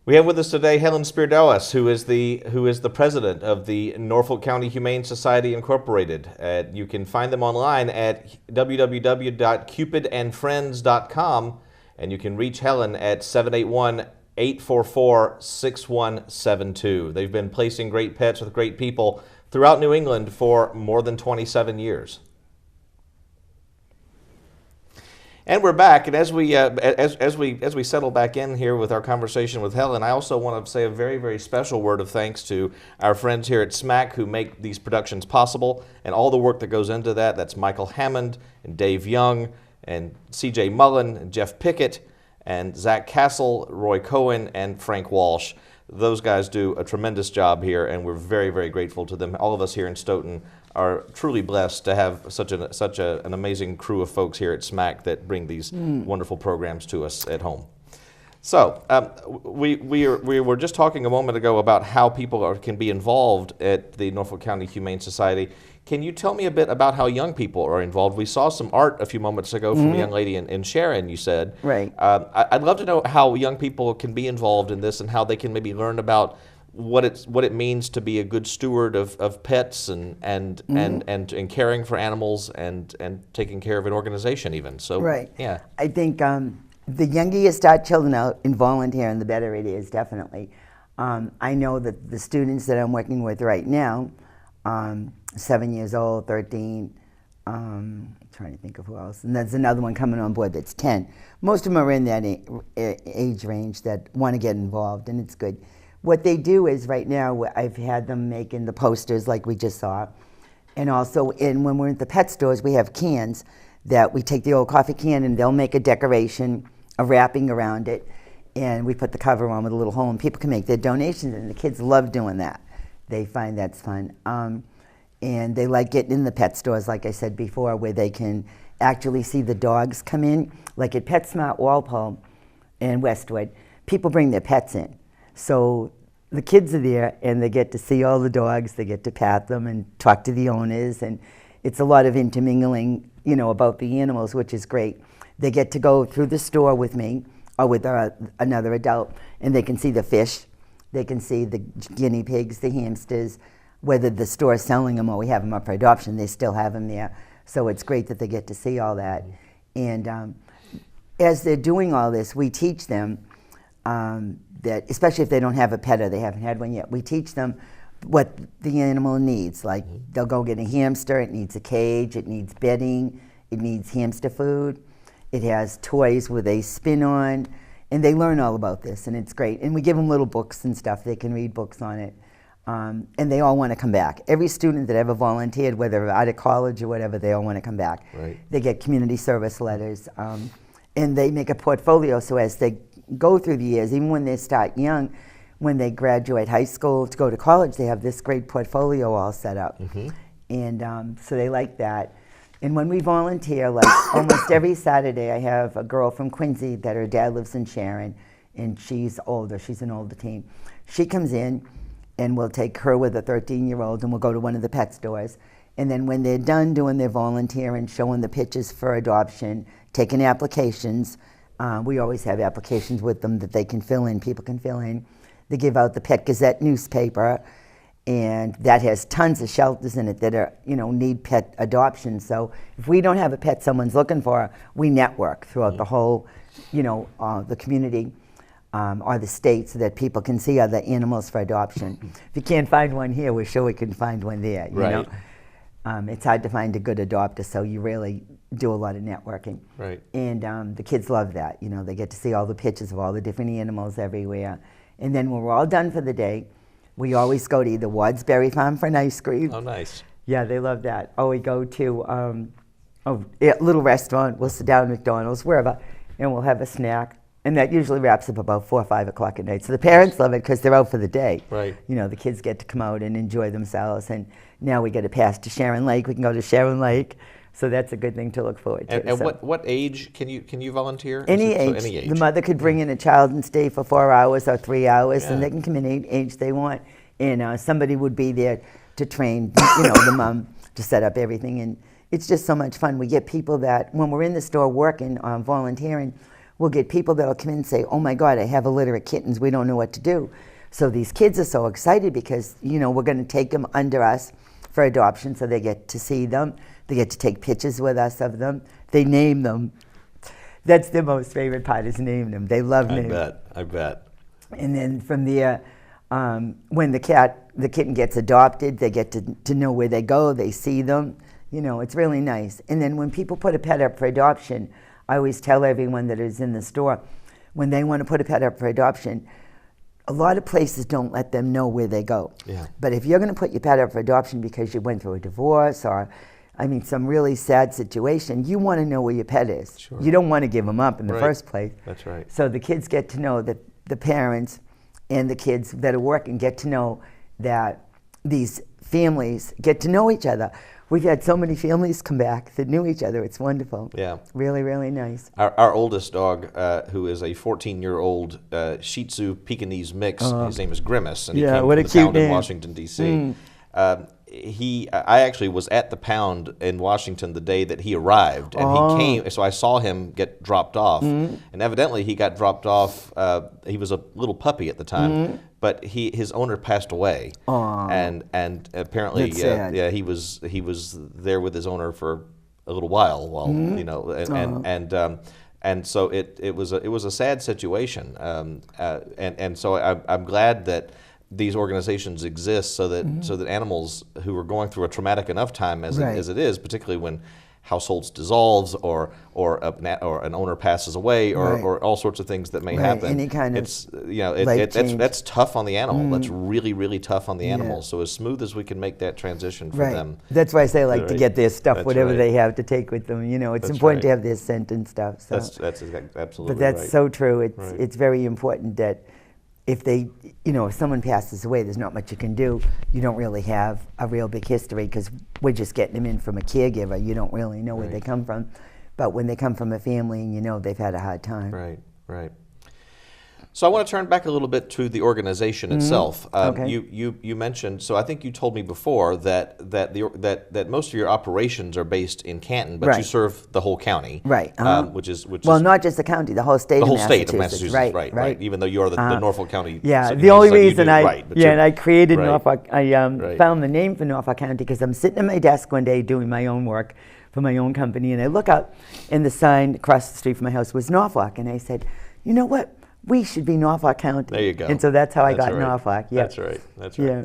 We have with us today Helyn Spierdowis, who is the president of the Norfolk County Humane Society Incorporated. You can find them online at www.cupidandfriends.com, and you can reach Helyn at 781-844-6172. They've been placing great pets with great people throughout New England for more than 27 years. And we're back, and as we settle back in here with our conversation with Helyn, I also want to say a very, very special word of thanks to our friends here at SMAC who make these productions possible and all the work that goes into that. That's Michael Hammond and Dave Young and C.J. Mullen and Jeff Pickett and Zach Castle, Roy Cohen, and Frank Walsh. Those guys do a tremendous job here, and we're very, very grateful to them. All of us here in Stoughton are truly blessed to have such an amazing crew of folks here at SMAC that bring these wonderful programs to us at home. So we were just talking a moment ago about how people can be involved at the Norfolk County Humane Society. Can you tell me a bit about how young people are involved? We saw some art a few moments ago from a young lady in Sharon, you said. Right. I'd love to know how young people can be involved in this and how they can maybe learn about what it means to be a good steward of pets and caring for animals and taking care of an organization even. So right. Yeah. I think the younger you start children out in volunteering, the better it is, definitely. I know that the students that I'm working with right now, 7 years old, 13, trying to think of who else, and there's another one coming on board that's 10. Most of them are in that age range that want to get involved, and it's good. What they do is right now, I've had them making the posters like we just saw, and also when we're at the pet stores, we have cans that we take the old coffee can and they'll make a decoration, a wrapping around it, and we put the cover on with a little hole, and people can make their donations, and the kids love doing that. They find that's fun. And they like getting in the pet stores, like I said before, where they can actually see the dogs come in. Like at PetSmart Walpole and Westwood, people bring their pets in. So the kids are there, and they get to see all the dogs, they get to pat them and talk to the owners, and it's a lot of intermingling, about the animals, which is great. They get to go through the store with me or with another adult, and they can see the fish, they can see the guinea pigs, the hamsters, whether the store is selling them or we have them up for adoption, they still have them there. So it's great that they get to see all that. And as they're doing all this, we teach them that, especially if they don't have a pet or they haven't had one yet, we teach them what the animal needs. Like they'll go get a hamster, it needs a cage, it needs bedding, it needs hamster food, it has toys where they spin on, and they learn all about this, and it's great. And we give them little books and stuff, they can read books on it. And they all want to come back. Every student that ever volunteered, whether out of college or whatever, they all want to come back. Right. They get community service letters, and they make a portfolio, so as they go through the years, even when they start young, when they graduate high school to go to college, they have this great portfolio all set up. And so they like that. And when we volunteer, like almost every Saturday, I have a girl from Quincy that her dad lives in Sharon, and she's older, she's an older teen. She comes in, and we'll take her with a 13-year-old, and we'll go to one of the pet stores. And then when they're done doing their volunteering, showing the pictures for adoption, taking applications, we always have applications with them that they can fill in, people can fill in. They give out the Pet Gazette newspaper, and that has tons of shelters in it that are, need pet adoption. So if we don't have a pet someone's looking for, we network throughout the whole, the community or the state, so that people can see other animals for adoption. If you can't find one here, we're sure we can find one there. You know? It's hard to find a good adopter, so you really do a lot of networking. Right. And the kids love that. They get to see all the pictures of all the different animals everywhere. And then when we're all done for the day, we always go to either Wadd's Berry Farm for an ice cream. Oh, nice. Yeah, they love that. Or we go to a little restaurant. We'll sit down at McDonald's, wherever, and we'll have a snack. And that usually wraps up about 4 or 5 o'clock at night. So the parents love it because they're out for the day. Right. The kids get to come out and enjoy themselves. And now we get a pass to Sharon Lake. We can go to Sharon Lake. So that's a good thing to look forward to. And what age can you volunteer? Any age. Any age. The mother could bring in a child and stay for 4 hours or 3 hours, Yeah. and they can come in any age they want. And somebody would be there to train, the mom to set up everything. And it's just so much fun. We get people that, when we're in the store working, volunteering, we'll get people that will come in and say, oh my God, I have a litter of kittens, we don't know what to do. So these kids are so excited because, we're going to take them under us for adoption, so they get to see them. They get to take pictures with us of them. They name them. That's their most favorite part, is naming them. They love names. I bet. And then from there, when the kitten gets adopted, they get to know where they go, they see them. It's really nice. And then when people put a pet up for adoption, I always tell everyone that is in the store, when they want to put a pet up for adoption, a lot of places don't let them know where they go. Yeah. But if you're going to put your pet up for adoption because you went through a divorce or, some really sad situation, you want to know where your pet is. Sure. You don't want to give them up in the Right. first place. That's right. So the kids get to know that the parents and the kids that are working get to know that these families get to know each other. We've had so many families come back that knew each other. It's wonderful. Yeah. Really, really nice. Our oldest dog, who is a 14-year-old Shih Tzu Pekingese mix, his name is Grimace, and he came what from a the cute pound in name. Washington, D.C. I actually was at the pound in Washington the day that he arrived, and he came, so I saw him get dropped off, and evidently he got dropped off, he was a little puppy at the time, but his owner passed away, and apparently That's sad. he was there with his owner for a little while and so it was a sad situation, and so I'm glad that these organizations exist so that animals who are going through a traumatic enough time as it is, particularly when households dissolves or an owner passes away or all sorts of things that may happen. Any kind of that's tough on the animal. That's really, really tough on the animal. So as smooth as we can make that transition for them. That's why I say to get their stuff, That's whatever right. they have to take with them. It's That's important to right. have their scent and stuff. So. That's absolutely But that's right. so true. Right. It's very important that if if someone passes away, there's not much you can do. You don't really have a real big history because we're just getting them in from a caregiver. You don't really know where they come from. But when they come from a family and they've had a hard time. Right. So I want to turn back a little bit to the organization itself. Okay. You mentioned, so I think you told me before that most of your operations are based in Canton, but you serve the whole county, right? Which is not just the county, the whole state. The of whole Massachusetts. state of Massachusetts, right. Even though you are the Norfolk County. Yeah, the only reason I created right. Norfolk, I found the name for Norfolk County because I'm sitting at my desk one day doing my own work for my own company, and I look up, and the sign across the street from my house was Norfolk, and I said, you know what? We should be Norfolk County. There you go. And so that's how I got right. Norfolk. Yeah. That's right. That's right. Yeah.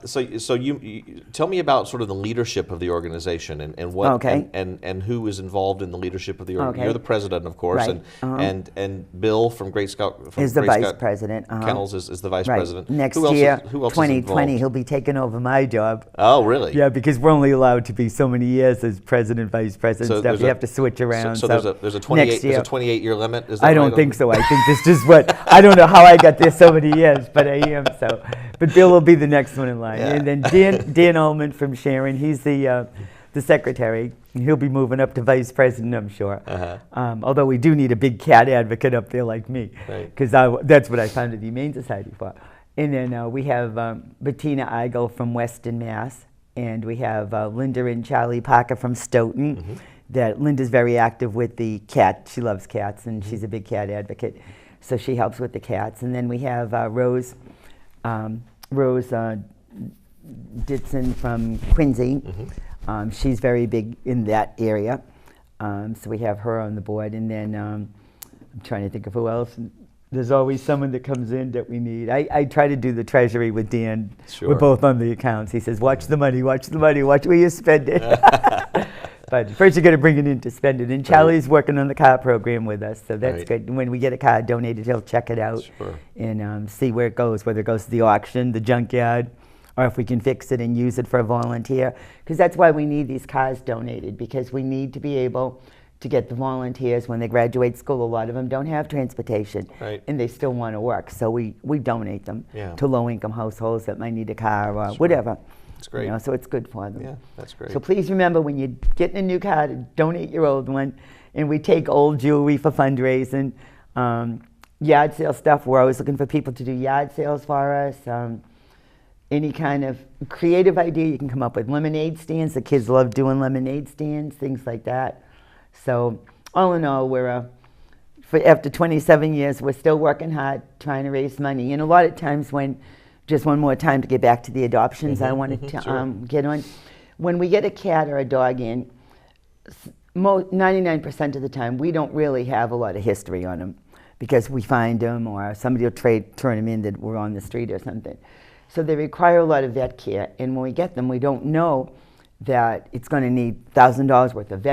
So you tell me about sort of the leadership of the organization and what and who is involved in the leadership of the organization. You're the president, of course, right. and Bill from Great Scout is the vice president. Kennels is the vice president. Next who else year, who else 2020, he'll be taking over my job. Oh, really? Yeah, because we're only allowed to be so many years as president, vice president stuff. You have to switch around. So there's a 28-year limit. Is that I don't think so. I think this is what I don't know how I got there so many years, but I am so. But Bill will be the next one in line, and then Dan Ullman from Sharon. He's the secretary. He'll be moving up to vice president, I'm sure. Although we do need a big cat advocate up there like me, because that's what I founded the Humane Society for. And then we have Bettina Eigel from Weston, Mass. And we have Linda and Charlie Parker from Stoughton. That Linda's very active with the cat. She loves cats, and she's a big cat advocate. So she helps with the cats. And then we have Rose Ditson from Quincy. She's very big in that area. So we have her on the board. And then I'm trying to think of who else. There's always someone that comes in that we need. I try to do the treasury with Dan. We're both on the accounts. He says, watch the money, watch where you spend it. But first you got to bring it in to spend it. And Charlie's working on the car program with us, so that's good. And when we get a car donated, he'll check it out and see where it goes, whether it goes to the auction, the junkyard, or if we can fix it and use it for a volunteer. Because that's why we need these cars donated, because we need to be able to get the volunteers when they graduate school. A lot of them don't have transportation, and they still want to work. So we donate them to low-income households that might need a car or whatever. That's great. You know, so it's good for them. Yeah, that's great. So please remember, when you're getting a new car, to donate your old one. And we take old jewelry for fundraising. Yard sale stuff, we're always looking for people to do yard sales for us. Any kind of creative idea you can come up with. Lemonade stands, the kids love doing lemonade stands, things like that. So all in all, after 27 years, we're still working hard, trying to raise money. And a lot of times just one more time to get back to the adoptions, I wanted to get on. When we get a cat or a dog in, 99% of the time, we don't really have a lot of history on them, because we find them or somebody will turn them in that were on the street or something. So they require a lot of vet care. And when we get them, we don't know that it's going to need $1,000 worth of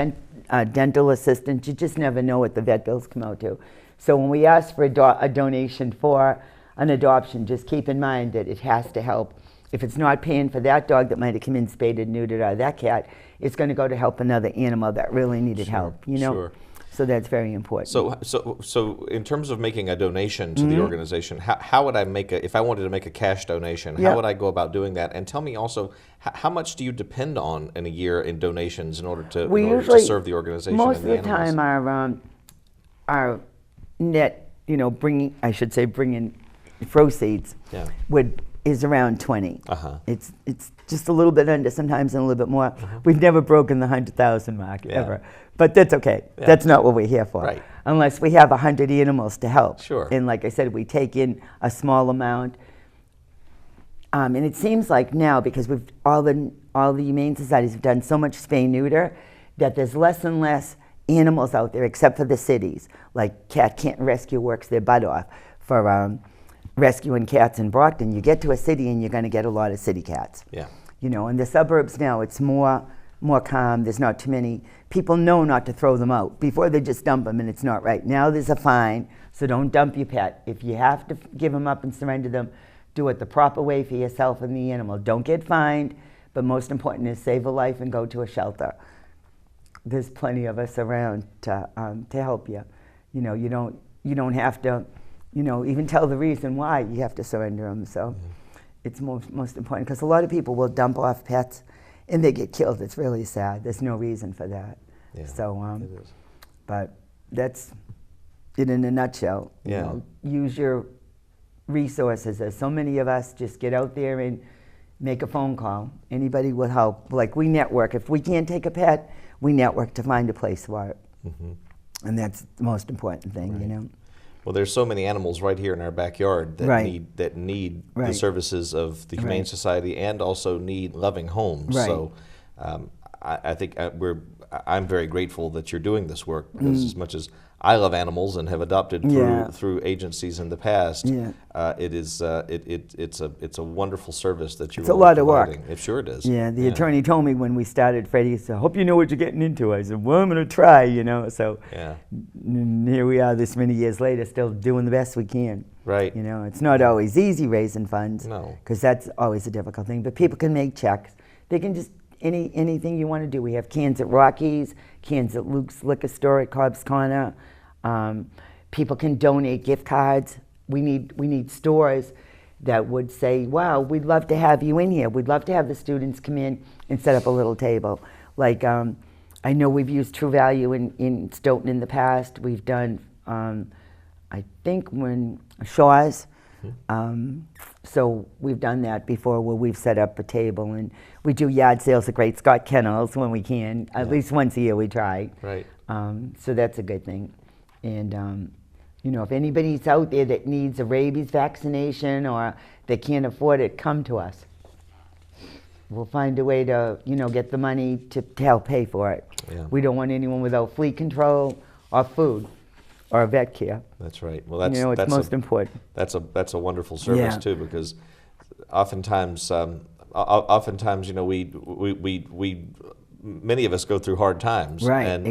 dental assistance. You just never know what the vet bills come out to. So when we ask for a donation for an adoption, just keep in mind that it has to help. If it's not paying for that dog that might have come in spayed and neutered, or that cat, it's going to go to help another animal that really needed help. You know, so that's very important. So in terms of making a donation to the organization, how would I if I wanted to make a cash donation? How would I go about doing that? And tell me also, how much do you depend on in a year in donations in order to serve the organization? Most of the time, our net, bringing proceeds is around 20. It's just a little bit under sometimes, and a little bit more. We've never broken the 100,000 mark ever, but that's okay. That's not what we're here for, unless we have 100 animals to help. And like I said, we take in a small amount, and it seems like now, because all the humane societies have done so much spay-neuter, that there's less and less animals out there, except for the cities. Like Cat Can't Rescue works their butt off for rescuing cats in Brockton. You get to a city and you're going to get a lot of city cats. In the suburbs now, it's more calm. There's not too many. People know not to throw them out. Before, they just dump them, and it's not right. Now there's a fine, so don't dump your pet. If you have to give them up and surrender them, do it the proper way for yourself and the animal. Don't get fined, but most important is save a life and go to a shelter. There's plenty of us around to help you. You don't have to, even tell the reason why you have to surrender them. So it's most important, because a lot of people will dump off pets and they get killed. It's really sad. There's no reason for that. So, but it in a nutshell. Yeah. You know, use your resources. There's so many of us, just get out there and make a phone call. Anybody will help. Like, we network. If we can't take a pet, we network to find a place for it. And that's the most important thing, you know. Well, there's so many animals right here in our backyard that need the services of the Humane Society and also need loving homes. So I think I'm very grateful that you're doing this work, because as much as I love animals and have adopted through agencies in the past, it's a wonderful service that you're It's a lot of providing. work. It sure it is. Yeah, the attorney told me when we started, Freddie, he said, I hope you know what you're getting into. I said, well, I'm going to try, you know. So here we are this many years later, still doing the best we can. Right. You know, it's not always easy raising funds. No. Because that's always a difficult thing. But people can make checks. They can just, anything you want to do. We have cans at Rocky's, cans at Luke's Liquor Store at Cobb's Corner. People can donate gift cards. We need stores that would say, wow, we'd love to have you in here. We'd love to have the students come in and set up a little table. Like, I know we've used True Value in Stoughton in the past. We've done, I think, when Shaw's. So we've done that before, where we've set up a table, and we do yard sales at Great Scott Kennels when we can. At least once a year we try. Right. So that's a good thing. And you know, if anybody's out there that needs a rabies vaccination or they can't afford it, come to us. We'll find a way to, you know, get the money to help pay for it. We don't want anyone without flea control or food or vet care. That's right. Well, that's, you know, it's most important. That's a wonderful service too, because oftentimes, you know, we many of us go through hard times, and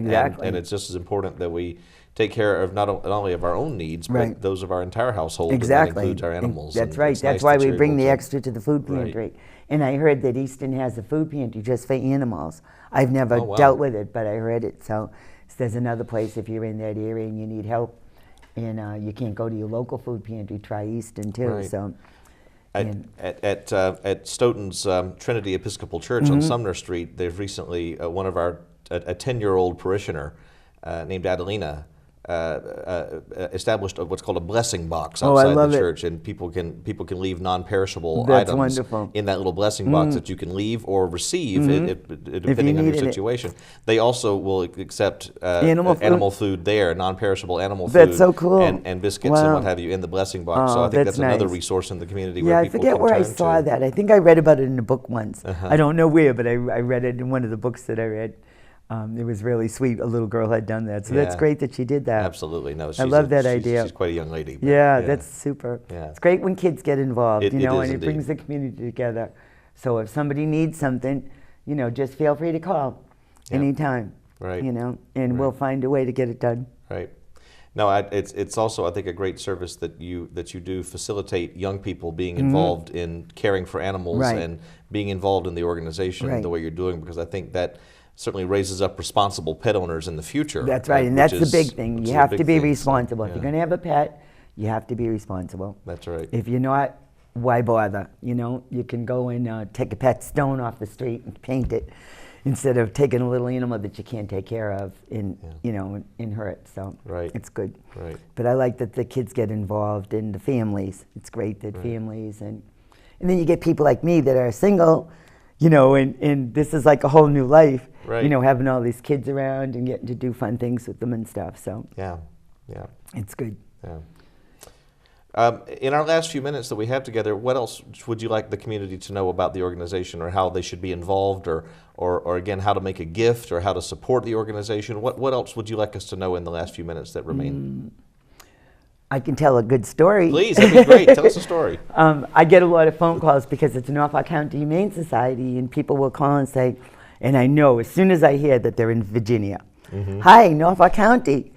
it's just as important that we take care of not only of our own needs, but those of our entire household. And that includes our animals. That's right. That's why we bring the extra to the food pantry. And I heard that Easton has a food pantry just for animals. I've never dealt with it, but I heard it. So there's another place if you're in that area and you need help, and you can't go to your local food pantry, try Easton too. So. At Stoughton's Trinity Episcopal Church on Sumner Street, there's recently one of our a 10-year-old parishioner named Adelina established what's called a blessing box outside the church, and people can leave non-perishable items in that little blessing box that you can leave or receive, depending on your situation. They also will accept animal food there, non-perishable animal food. That's so cool. And biscuits and what have you in the blessing box. So I think that's another resource in the community where people can I forget where I saw that. I think I read about it in a book once. I don't know where, but I read it in one of the books that I read. It was really sweet. A little girl had done that, so that's great that she did that. Absolutely, no. I love that idea. She's quite a young lady. Yeah, that's super. Yeah. It's great when kids get involved, you know, and it indeed. brings the community together. So if somebody needs something, you know, just feel free to call anytime. Right. You know, and we'll find a way to get it done. Right. No, it's also, I think, a great service that you do facilitate young people being involved in caring for animals and being involved in the organization the way you're doing, because I think that certainly raises up responsible pet owners in the future. That's right, and that's the big thing. You have to be responsible. If you're going to have a pet, you have to be responsible. That's right. If you're not, why bother? You know, you can go and take a pet stone off the street and paint it, instead of taking a little animal that you can't take care of and you know, and hurt. So it's good. Right. But I like that the kids get involved in the families. It's great that families and then you get people like me that are single, you know, and this is like a whole new life. You know, having all these kids around and getting to do fun things with them and stuff. So it's good. In our last few minutes that we have together, what else would you like the community to know about the organization, or how they should be involved, or again, how to make a gift, or how to support the organization? What else would you like us to know in the last few minutes that remain? I can tell a good story. Please, that'd be great. Tell us a story. I get a lot of phone calls because it's a Norfolk County Humane Society, and people will call and say, and I know as soon as I hear that they're in Virginia, hi, Norfolk County,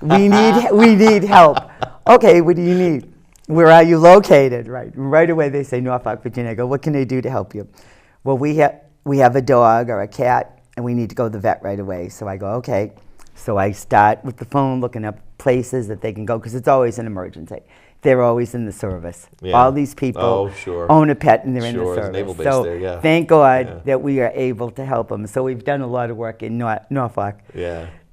we need help. Okay, what do you need? Where are you located? Right away they say Norfolk, Virginia. I go, what can they do to help you? Well, we have a dog or a cat, and we need to go to the vet right away. So I go, okay. So I start with the phone looking up places that they can go, because it's always an emergency. They're always in the service. All these people own a pet and they're in the service. So thank God that we are able to help them. So we've done a lot of work in Norfolk.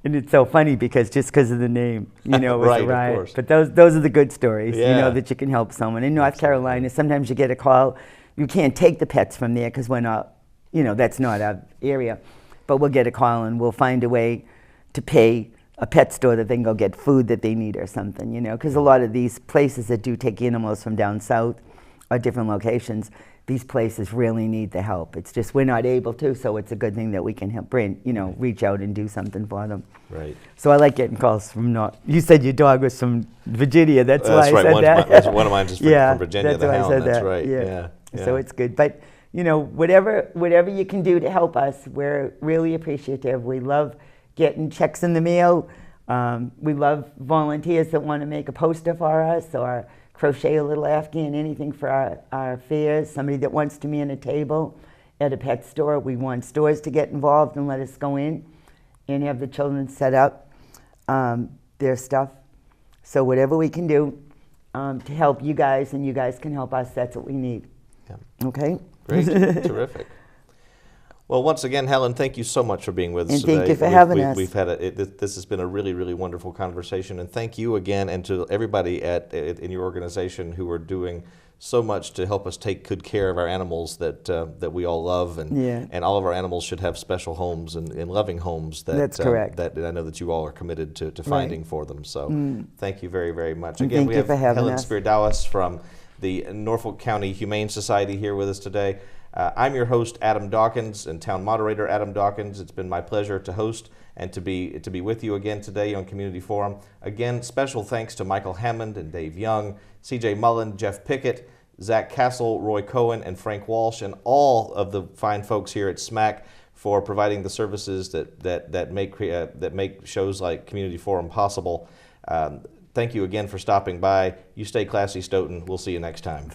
And it's so funny because just because of the name, you know, it was Right, a of riot. course. But those are the good stories, you Yeah. know, that you can help someone. In North Carolina, sometimes you get a call. You can't take the pets from there because we're not, you know, that's not our area. But we'll get a call and we'll find a way to pay a pet store that they can go get food that they need or something, you know, because a lot of these places that do take animals from down south or different locations, these places really need the help. It's just we're not able to, so it's a good thing that we can help reach out and do something for them. Right. So I like getting calls from you said your dog was from Virginia, that's why I right. said that. That's one of mine is from, Yeah, from Virginia, that's the why I hound. said That's that. right. Yeah. Yeah. So it's good. But, you know, whatever you can do to help us, we're really appreciative. We love getting checks in the mail. We love volunteers that want to make a poster for us or crochet a little Afghan, anything for our fairs, somebody that wants to man a table at a pet store. We want stores to get involved and let us go in and have the children set up their stuff. So whatever we can do to help you guys and you guys can help us, that's what we need. Yeah. Okay? Great. Terrific. Well, once again, Helyn, thank you so much for being with us And today. thank you for having us. We've had this has been a really, really wonderful conversation, and thank you again, and to everybody in your organization who are doing so much to help us take good care of our animals that we all love, and all of our animals should have special homes and loving homes. That's correct. That I know that you all are committed to finding for them. So thank you very, very much. And Again, thank we you have for having Helyn us. Spierdowis from the Norfolk County Humane Society here with us today. I'm your host, Adam Dawkins, and town moderator Adam Dawkins. It's been my pleasure to host and to be with you again today on Community Forum. Again, special thanks to Michael Hammond and Dave Young, C.J. Mullen, Jeff Pickett, Zach Castle, Roy Cohen, and Frank Walsh, and all of the fine folks here at SMAC for providing the services that make shows like Community Forum possible. Thank you again for stopping by. You stay classy, Stoughton. We'll see you next time.